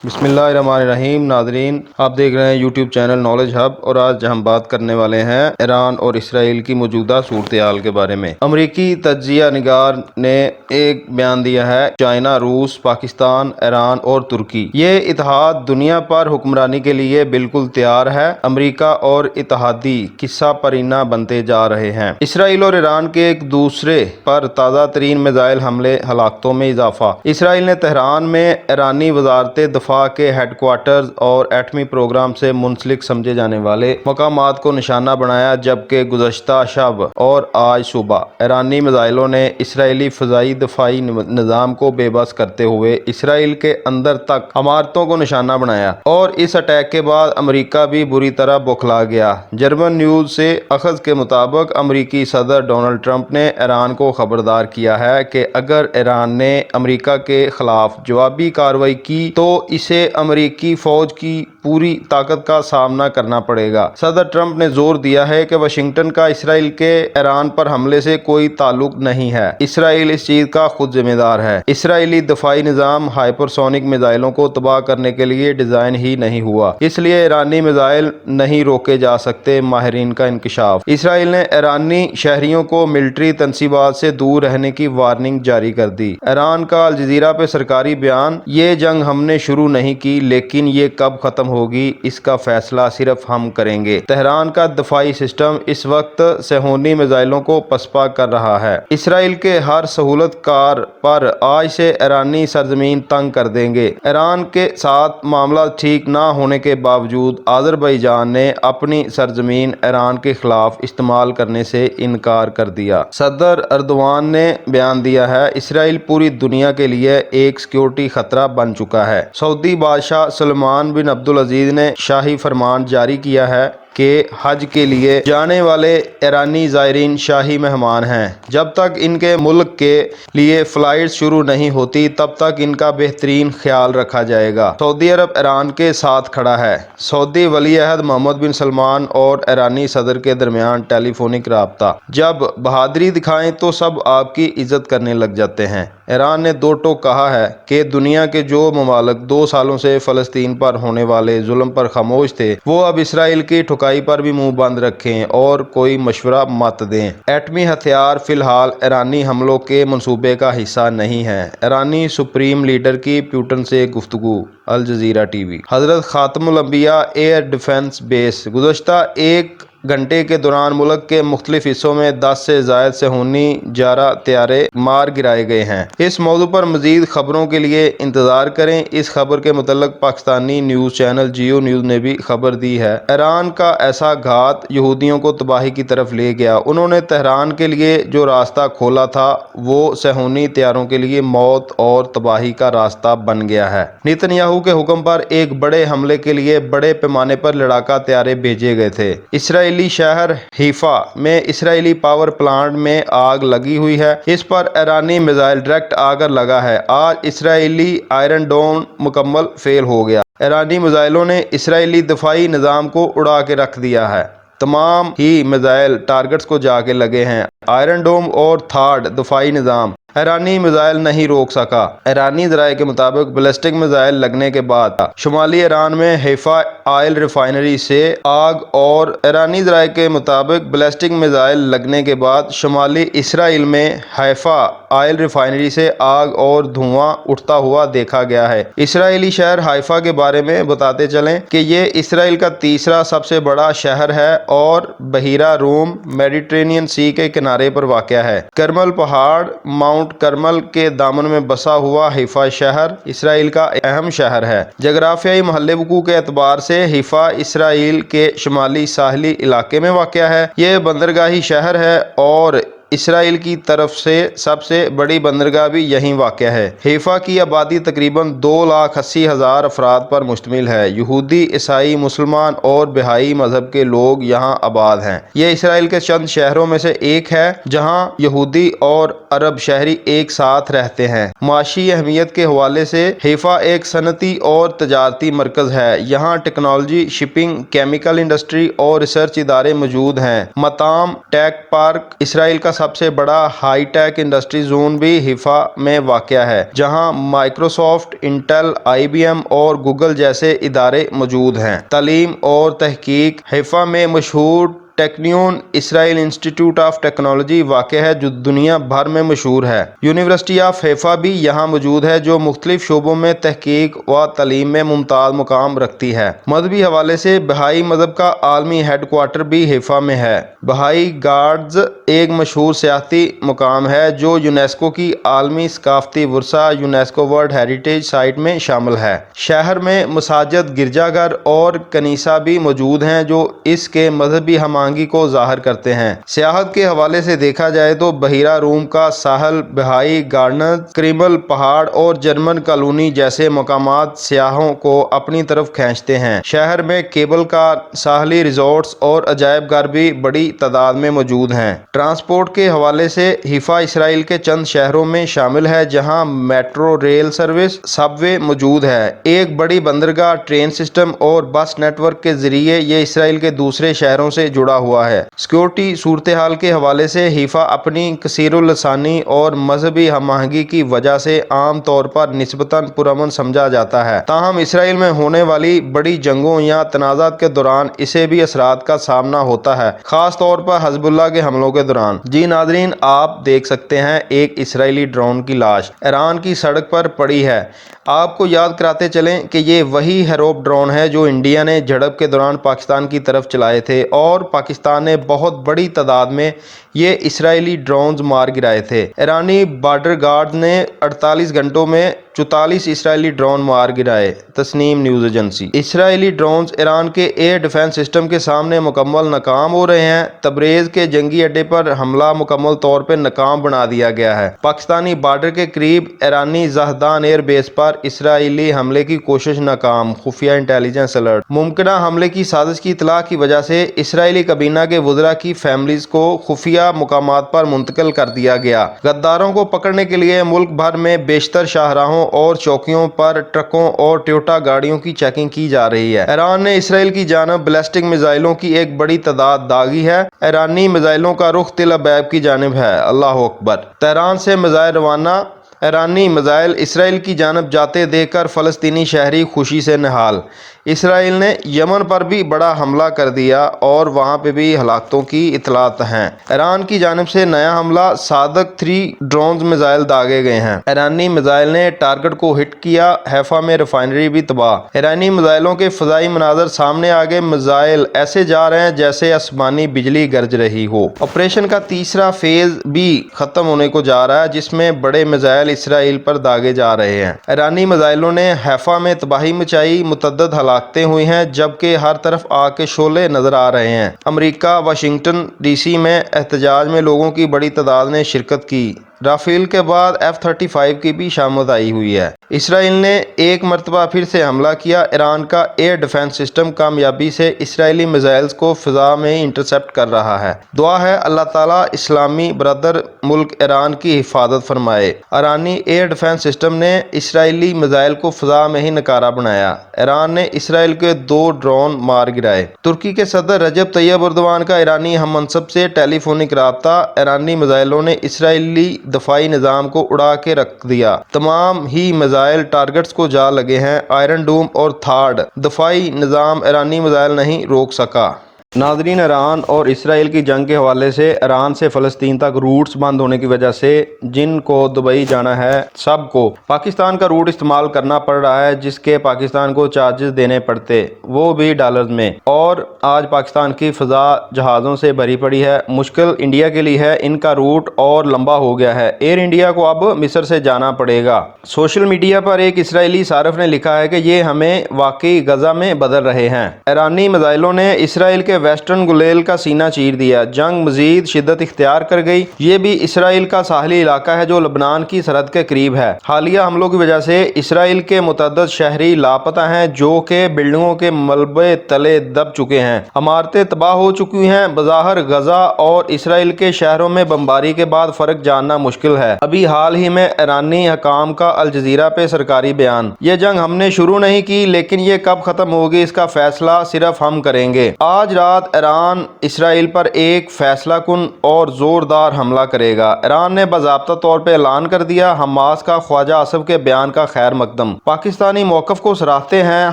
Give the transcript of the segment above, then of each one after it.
بسم اللہ الرحمن الرحیم۔ ناظرین، آپ دیکھ رہے ہیں یوٹیوب چینل نالج ہب، اور آج ہم بات کرنے والے ہیں ایران اور اسرائیل کی موجودہ صورتحال کے بارے میں۔ امریکی تجزیہ نگار نے ایک بیان دیا ہے: چائنا، روس، پاکستان، ایران اور ترکی، یہ اتحاد دنیا پر حکمرانی کے لیے بالکل تیار ہے۔ امریکہ اور اتحادی قصہ پرینہ بنتے جا رہے ہیں۔ اسرائیل اور ایران کے ایک دوسرے پر تازہ ترین میزائل حملے، ہلاکتوں میں اضافہ۔ اسرائیل نے تہران میں ایرانی وزارت دفاع کے ہیڈ کوارٹرز اور ایٹمی پروگرام سے منسلک سمجھے جانے والے مقامات کو نشانہ بنایا، جبکہ گزشتہ شب اور آج صبح ایرانی میزائلوں نے اسرائیلی فضائی دفاعی نظام کو بے بس کرتے ہوئے اسرائیل کے اندر تک عمارتوں کو نشانہ بنایا، اور اس اٹیک کے بعد امریکہ بھی بری طرح بوکھلا گیا۔ جرمن نیوز سے اخذ کے مطابق امریکی صدر ڈونلڈ ٹرمپ نے ایران کو خبردار کیا ہے کہ اگر ایران نے امریکہ کے خلاف جوابی کارروائی کی تو اسے امریکی فوج کی پوری طاقت کا سامنا کرنا پڑے گا۔ صدر ٹرمپ نے زور دیا ہے کہ واشنگٹن کا اسرائیل کے ایران پر حملے سے کوئی تعلق نہیں ہے، اسرائیل اس چیز کا خود ذمہ دار ہے۔ اسرائیلی دفاعی نظام ہائپرسونک میزائلوں کو تباہ کرنے کے لیے ڈیزائن ہی نہیں ہوا، اس لیے ایرانی میزائل نہیں روکے جا سکتے۔ ماہرین کا انکشاف: اسرائیل نے ایرانی شہریوں کو ملٹری تنصیبات سے دور رہنے کی وارننگ جاری کر دی۔ ایران کا الجزیرہ پہ سرکاری بیان: یہ جنگ ہم نے شروع نہیں کی، لیکن یہ کب ختم ہوگی اس کا فیصلہ صرف ہم کریں گے۔ تہران کا دفاعی سسٹم اس وقت صہیونی میزائلوں کو پسپا کر رہا ہے۔ اسرائیل کے ہر سہولت کار پر آج سے ایرانی سرزمین تنگ کر دیں گے۔ ایران کے ساتھ معاملہ ٹھیک نہ ہونے کے باوجود آذربائیجان نے اپنی سرزمین ایران کے خلاف استعمال کرنے سے انکار کر دیا۔ صدر اردوان نے بیان دیا ہے: اسرائیل پوری دنیا کے لیے ایک سیکیورٹی خطرہ بن چکا ہے۔ سعودی بادشاہ سلمان بن عبدالعزیز نے شاہی فرمان جاری کیا ہے کہ حج کے لیے جانے والے ایرانی زائرین شاہی مہمان ہیں۔ جب تک ان کے ملک کے لیے فلائٹس شروع نہیں ہوتی، تب تک ان کا بہترین خیال رکھا جائے گا۔ سعودی عرب ایران کے ساتھ کھڑا ہے: سعودی ولی عہد محمد بن سلمان اور ایرانی صدر کے درمیان ٹیلی فونک رابطہ۔ جب بہادری دکھائیں تو سب آپ کی عزت کرنے لگ جاتے ہیں۔ ایران نے دو ٹوک کہا ہے کہ دنیا کے جو ممالک 2 سالوں سے فلسطین پر ہونے والے ظلم پر خاموش تھے، وہ اب اسرائیل کی ٹھکائی پر بھی منہ بند رکھیں اور کوئی مشورہ مت دیں۔ ایٹمی ہتھیار فی الحال ایرانی حملوں کے منصوبے کا حصہ نہیں ہے۔ ایرانی سپریم لیڈر کی پیوٹن سے گفتگو۔ Al Jazeera T V. حضرت خاتم الانبیاء ایئر ڈیفنس بیس: گزشتہ 1 گھنٹے کے دوران ملک کے مختلف حصوں میں 10 سے زائد صہیونی جارح طیارے مار گرائے گئے ہیں۔ اس موضوع پر مزید خبروں کے لیے انتظار کریں۔ اس خبر کے متعلق Pakistani news channel Geo news نے بھی خبر دی ہے: ایران کا ایسا گھات یہودیوں کو تباہی کی طرف لے گیا۔ انہوں نے تہران کے لیے جو راستہ کھولا تھا وہ صہیونی طیاروں کے لیے موت اور تباہی کا راستہ بن گیا ہے۔ نتن یاہو کے حکم پر ایک بڑے حملے کے لیے بڑے پیمانے پر لڑاکا طیارے بھیجے گئے تھے۔ اسرائیلی شہر حیفا میں اسرائیلی پاور پلانٹ میں آگ لگی ہوئی ہے، اس پر ایرانی میزائل ڈائریکٹ آ کر لگا ہے۔ آج اسرائیلی آئرن ڈوم مکمل فیل ہو گیا۔ ایرانی میزائلوں نے اسرائیلی دفاعی نظام کو اڑا کے رکھ دیا ہے۔ تمام ہی میزائل ٹارگٹس کو جا کے لگے ہیں۔ آئرن ڈوم اور تھاڈ دفاعی نظام ایرانی میزائل نہیں روک سکا۔ ایرانی ذرائع کے مطابق بیلسٹک میزائل لگنے کے بعد شمالی ایران میں حیفا آئل ریفائنری سے آگ، اور ایرانی ذرائع کے مطابق بیلسٹک میزائل لگنے کے بعد شمالی اسرائیل میں حیفا آئل ریفائنری سے آگ اور دھواں اٹھتا ہوا دیکھا گیا ہے۔ اسرائیلی شہر حیفا کے بارے میں بتاتے چلیں کہ یہ اسرائیل کا تیسرا سب سے بڑا شہر ہے اور بحیرہ روم میڈیٹرینین سی کے کنارے پر واقع ہے۔ کرمل پہاڑ ماؤنٹ کرمل کے دامن میں بسا ہوا حیفا شہر اسرائیل کا اہم شہر ہے۔ جغرافیائی محل وقوع کے اعتبار سے حیفا اسرائیل کے شمالی ساحلی علاقے میں واقع ہے۔ یہ بندرگاہی شہر ہے اور اسرائیل کی طرف سے سب سے بڑی بندرگاہ بھی یہیں واقع ہے۔ حیفا کی آبادی تقریباً 2,80,000 افراد پر مشتمل ہے۔ یہودی، عیسائی، مسلمان اور بہائی مذہب کے لوگ یہاں آباد ہیں۔ یہ اسرائیل کے چند شہروں میں سے ایک ہے جہاں یہودی اور عرب شہری ایک ساتھ رہتے ہیں۔ معاشی اہمیت کے حوالے سے حیفا ایک صنعتی اور تجارتی مرکز ہے۔ یہاں ٹیکنالوجی، شپنگ، کیمیکل انڈسٹری اور ریسرچ ادارے موجود ہیں۔ متام ٹیک پارک اسرائیل کا سب سے بڑا ہائی ٹیک انڈسٹری زون بھی حیفا میں واقع ہے، جہاں مائکروسافٹ، انٹل، آئی بی ایم اور گوگل جیسے ادارے موجود ہیں۔ تعلیم اور تحقیق: حیفا میں مشہور ٹیکنیون اسرائیل انسٹیٹیوٹ آف ٹیکنالوجی واقع ہے، جو دنیا بھر میں مشہور ہے۔ یونیورسٹی آف حیفا بھی یہاں موجود ہے، جو مختلف شعبوں میں تحقیق و تعلیم میں ممتاز مقام رکھتی ہے۔ مذہبی حوالے سے بہائی مذہب کا عالمی ہیڈ کوارٹر بھی حیفا میں ہے۔ بہائی گارڈز ایک مشہور سیاحتی مقام ہے جو یونیسکو کی عالمی ثقافتی ورثہ یونیسکو ورلڈ ہیریٹیج سائٹ میں شامل ہے۔ شہر میں مساجد، گرجا گھر اور کنیسہ بھی موجود ہیں جو اس کے مذہبی ہم آہنگی کو ظاہر کرتے ہیں۔ سیاحت کے حوالے سے دیکھا جائے تو بحیرہ روم کا ساحل، بہائی گارڈنز، کریمل پہاڑ اور جرمن کالونی جیسے مقامات سیاحوں کو اپنی طرف کھینچتے ہیں۔ شہر میں کیبل کار، ساحلی ریزورٹس اور عجائب گھر بھی بڑی تعداد میں موجود ہیں۔ ٹرانسپورٹ کے حوالے سے حیفا اسرائیل کے چند شہروں میں شامل ہے جہاں میٹرو ریل سروس، سب وے موجود ہے۔ ایک بڑی بندرگاہ، ٹرین سسٹم اور بس نیٹ ورک کے ذریعے یہ اسرائیل کے دوسرے شہروں سے جڑا ہوا ہے۔ سیکورٹی صورتحال کے حوالے سے حیفا اپنی کثیر اللسانی اور مذہبی ہم آہنگی کی وجہ سے عام طور پر نسبتاً پرامن سمجھا جاتا ہے، تاہم اسرائیل میں ہونے والی بڑی جنگوں یا تنازعات کے دوران اسے بھی اثرات کا سامنا ہوتا ہے، خاص طور پر حزب اللہ کے حملوں کے دوران۔ جی ناظرین، آپ دیکھ سکتے ہیں ایک اسرائیلی ڈرون کی لاش ایران کی سڑک پر پڑی ہے۔ آپ کو یاد کراتے چلیں کہ یہ وہی ہیروپ ڈرون ہے جو انڈیا نے جھڑپ کے دوران پاکستان کی طرف چلائے تھے، اور پاکستان نے بہت بڑی تعداد میں یہ اسرائیلی ڈرونز مار گرائے تھے۔ ایرانی بارڈر گارڈز نے 48 گھنٹوں میں 44 اسرائیلی ڈرون مار گرائے۔ تسنیم نیوز ایجنسی: اسرائیلی ڈرونز ایران کے ایئر ڈیفنس سسٹم کے سامنے مکمل ناکام ہو رہے ہیں۔ تبریز کے جنگی اڈے پر حملہ مکمل طور پر ناکام بنا دیا گیا ہے۔ پاکستانی بارڈر کے قریب ایرانی زاہدان ایئر بیس پر اسرائیلی حملے کی کوشش ناکام، خفیہ انٹیلیجنس الرٹ۔ ممکنہ حملے کی سازش کی اطلاع کی وجہ سے اسرائیلی کابینہ کے وزراء کی فیملیز کو خفیہ مقامات پر منتقل کر دیا گیا۔ غداروں کو پکڑنے کے لیے ملک بھر میں بیشتر شاہراہوں اور چوکیوں پر ٹرکوں اور ٹویوٹا گاڑیوں کی چیکنگ کی جا رہی ہے۔ ایران نے اسرائیل کی جانب بیلسٹک میزائلوں کی ایک بڑی تعداد داغی ہے۔ ایرانی میزائلوں کا رخ تل ابیب کی جانب ہے۔ اللہ اکبر! تہران سے میزائل روانہ۔ ایرانی میزائل اسرائیل کی جانب جاتے دیکھ کر فلسطینی شہری خوشی سے نہال۔ اسرائیل نے یمن پر بھی بڑا حملہ کر دیا اور وہاں پہ بھی ہلاکتوں کی اطلاعات ہیں۔ ایران کی جانب سے نیا حملہ، صادق 3 ڈرونز میزائل داغے گئے ہیں۔ ایرانی میزائل نے ٹارگٹ کو ہٹ کیا، حیفا میں ریفائنری بھی تباہ۔ ایرانی میزائلوں کے فضائی مناظر سامنے آگے، میزائل ایسے جا رہے ہیں جیسے آسمانی بجلی گرج رہی ہو۔ آپریشن کا تیسرا فیز بھی ختم ہونے کو جا رہا ہے، جس میں بڑے میزائل اسرائیل پر داغے جا رہے ہیں۔ ایرانی میزائلوں نے حیفا میں تباہی مچائی، متعدد ہلاکتیں ہوئی ہیں، جبکہ ہر طرف آگ کے شعلے نظر آ رہے ہیں۔ امریکہ واشنگٹن ڈی سی میں احتجاج میں لوگوں کی بڑی تعداد نے شرکت کی۔ رافیل کے بعد F-35 کی بھی شامت آئی ہوئی ہے۔ اسرائیل نے ایک مرتبہ پھر سے حملہ کیا۔ ایران کا ایئر ڈیفنس سسٹم کامیابی سے اسرائیلی میزائلز کو فضا میں انٹرسپٹ کر رہا ہے۔ دعا ہے اللہ تعالیٰ اسلامی برادر ملک ایران کی حفاظت فرمائے۔ ایرانی ایئر ڈیفنس سسٹم نے اسرائیلی میزائل کو فضا میں ہی نکارہ بنایا۔ ایران نے اسرائیل کے 2 ڈرون مار گرائے۔ ترکی کے صدر رجب طیب اردوان کا ایرانی ہم منصب سے ٹیلی فونک رابطہ۔ ایرانی میزائلوں نے اسرائیلی دفاعی نظام کو اڑا کے رکھ دیا۔ تمام ہی میزائل ٹارگٹس کو جا لگے ہیں۔ آئرن ڈوم اور تھاڈ دفاعی نظام ایرانی میزائل نہیں روک سکا۔ ناظرین، ایران اور اسرائیل کی جنگ کے حوالے سے ایران سے فلسطین تک روٹس بند ہونے کی وجہ سے جن کو دبئی جانا ہے سب کو پاکستان کا روٹ استعمال کرنا پڑ رہا ہے، جس کے پاکستان کو چارجز دینے پڑتے، وہ بھی ڈالرز میں۔ اور آج پاکستان کی فضا جہازوں سے بھری پڑی ہے۔ مشکل انڈیا کے لیے ہے، ان کا روٹ اور لمبا ہو گیا ہے۔ ایئر انڈیا کو اب مصر سے جانا پڑے گا۔ سوشل میڈیا پر ایک اسرائیلی صارف نے لکھا ہے کہ یہ ہمیں واقعی غزہ میں بدل رہے ہیں۔ ایرانی میزائلوں نے اسرائیل کے ویسٹرن گلیل کا سینہ چیر دیا۔ جنگ مزید شدت اختیار کر گئی۔ یہ بھی اسرائیل کا ساحلی علاقہ ہے جو لبنان کی سرحد کے قریب ہے۔ حالیہ حملوں کی وجہ سے اسرائیل کے متعدد شہری لاپتہ ہیں، جو کہ بلڈنگوں کے ملبے تلے دب چکے ہیں۔ عمارتیں تباہ ہو چکی ہیں۔ بظاہر غزہ اور اسرائیل کے شہروں میں بمباری کے بعد فرق جاننا مشکل ہے۔ ابھی حال ہی میں ایرانی حکام کا الجزیرہ پہ سرکاری بیان: یہ جنگ ہم نے شروع نہیں کی، لیکن یہ کب ختم ہوگی اس کا فیصلہ صرف ہم کریں گے۔ آج رات بعد ایران اسرائیل پر ایک فیصلہ کن اور زوردار حملہ کرے گا۔ ایران نے باضابطہ طور پہ اعلان کر دیا، حماس کا خواجہ اسف کے بیان کا خیر مقدم۔ پاکستانی موقف کو سراہتے ہیں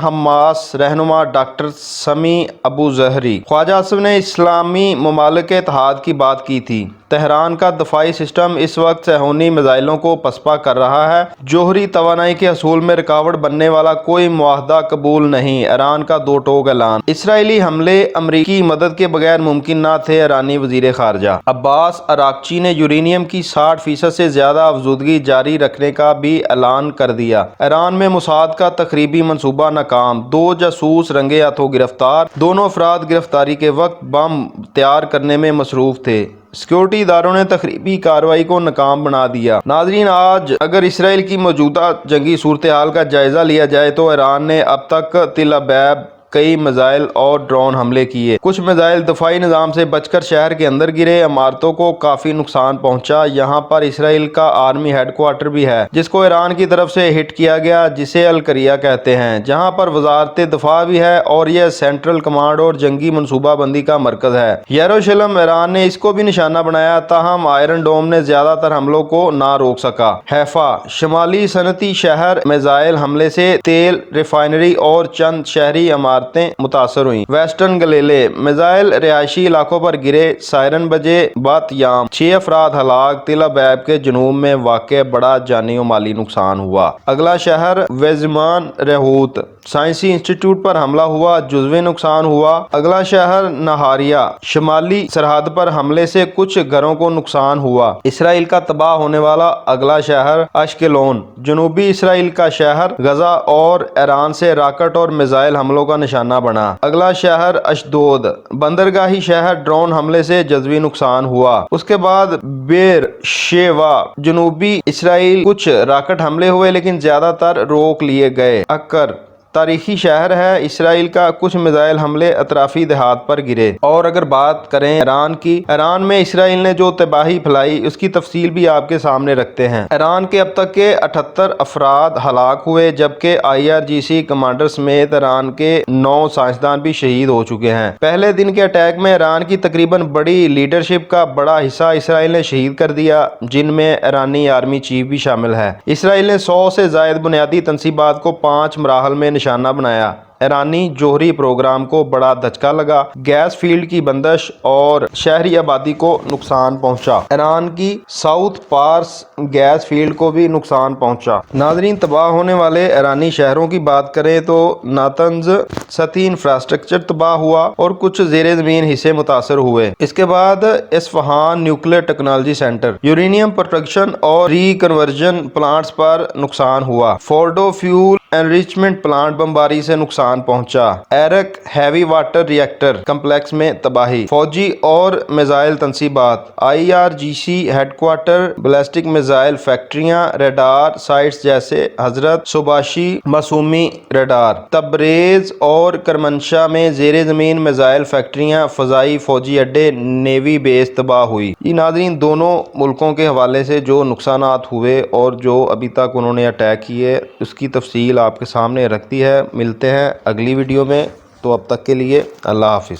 حماس رہنما ڈاکٹر سمیع ابو ظہری۔ خواجہ اسف نے اسلامی ممالک کے اتحاد کی بات کی تھی۔ تہران کا دفاعی سسٹم اس وقت صہیونی میزائلوں کو پسپا کر رہا ہے۔ جوہری توانائی کے حصول میں رکاوٹ بننے والا کوئی معاہدہ قبول نہیں۔ ایران کا دو ٹوک اعلان۔ اسرائیلی حملے امریکی مدد کے بغیر ممکن نہ تھے۔ ایرانی وزیر خارجہ عباس اراغچی نے یورینیم کی 60% سے زیادہ افزودگی جاری رکھنے کا بھی اعلان کر دیا۔ ایران میں موساد کا تخریبی منصوبہ ناکام، 2 جاسوس رنگے ہاتھوں گرفتار۔ دونوں افراد گرفتاری کے وقت بم تیار کرنے میں مصروف تھے۔ سیکورٹی اداروں نے تخریبی کارروائی کو ناکام بنا دیا۔ ناظرین، آج اگر اسرائیل کی موجودہ جنگی صورتحال کا جائزہ لیا جائے تو ایران نے اب تک تل ابیب کئی میزائل اور ڈرون حملے کیے۔ کچھ میزائل دفاعی نظام سے بچ کر شہر کے اندر گرے۔ عمارتوں کو کافی نقصان پہنچا۔ یہاں پر اسرائیل کا آرمی ہیڈ کوارٹر بھی ہے جس کو ایران کی طرف سے ہٹ کیا گیا، جسے القریہ کہتے ہیں، جہاں پر وزارت دفاع بھی ہے اور یہ سینٹرل کمانڈ اور جنگی منصوبہ بندی کا مرکز ہے۔ یروشلم، ایران نے اس کو بھی نشانہ بنایا، تاہم آئرن ڈوم نے زیادہ تر حملوں کو نہ روک سکا۔ حیفا، شمالی صنعتی شہر، میزائل حملے سے تیل ریفائنری اور چند شہری عمارتیں متاثر ہوئیں۔ ویسٹرن گلیلے، میزائل رہائشی علاقوں پر گرے، سائرن بجے، بات یام، 6 افراد ہلاک۔ تل ابیب کے جنوب میں واقع بڑا جانی و مالی نقصان ہوا۔ اگلا شہر ویزمان رہوت، سائنسی انسٹی ٹیوٹ پر حملہ ہوا، جزوی نقصان ہوا۔ اگلا شہر نہاریہ، شمالی سرحد پر حملے سے کچھ گھروں کو نقصان ہوا۔ اسرائیل کا تباہ ہونے والا اگلا شہر اشکلون، جنوبی اسرائیل کا شہر غزہ اور ایران سے راکٹ اور میزائل حملوں کا نشانہ بنا۔ اگلا شہر اشدود، بندرگاہی شہر، ڈرون حملے سے جزوی نقصان ہوا۔ اس کے بعد بیر شیوا، جنوبی اسرائیل، کچھ راکٹ حملے ہوئے لیکن زیادہ تر روک لیے گئے۔ اکر، تاریخی شہر ہے اسرائیل کا، کچھ میزائل حملے اطرافی دیہات پر گرے۔ اور اگر بات کریں ایران کی، ایران میں اسرائیل نے جو تباہی پھیلائی اس کی تفصیل بھی آپ کے سامنے رکھتے ہیں۔ ایران کے اب تک کے 78 افراد ہلاک ہوئے، جبکہ IRGC کمانڈر سمیت ایران کے 9 سائنسدان بھی شہید ہو چکے ہیں۔ پہلے دن کے اٹیک میں ایران کی تقریباً بڑی لیڈرشپ کا بڑا حصہ اسرائیل نے شہید کر دیا، جن میں ایرانی آرمی چیف بھی شامل ہے۔ اسرائیل نے 100 سے زائد بنیادی تنصیبات کو 5 مراحل میں نشانہ بنایا۔ ایرانی جوہری پروگرام کو بڑا دھچکا لگا، گیس فیلڈ کی بندش اور شہری آبادی کو نقصان پہنچا۔ ایران کی ساؤتھ پارس گیس فیلڈ کو بھی نقصان پہنچا۔ ناظرین، تباہ ہونے والے ایرانی شہروں کی بات کریں تو ناتنز سطحی انفراسٹرکچر تباہ ہوا اور کچھ زیر زمین حصے متاثر ہوئے۔ اس کے بعد Isfahan nuclear technology centre, uranium production اور ری کنورژن پلانٹس پر نقصان ہوا۔ فورڈو فیول انریچمنٹ پلانٹ بمباری سے نقصان پہنچا۔ Arak heavy water reactor complex میں تباہی۔ فوجی اور میزائل تنصیبات، IRGC ہیڈ کوارٹر، بیلسٹک میزائل فیکٹریاں، ریڈار سائٹس جیسے حضرت شباشی مسومی ریڈار۔ تبریز اور کرمنشاہ میں زیر زمین میزائل فیکٹریاں، فضائی فوجی اڈے، نیوی بیس تباہ ہوئی۔ یہ ناظرین دونوں ملکوں کے حوالے سے جو نقصانات ہوئے اور جو ابھی تک انہوں نے اٹیک کیے اس کی تفصیل آپ کے سامنے رکھتی ہے۔ ملتے ہیں اگلی ویڈیو میں، تو اب تک کے لیے اللہ حافظ۔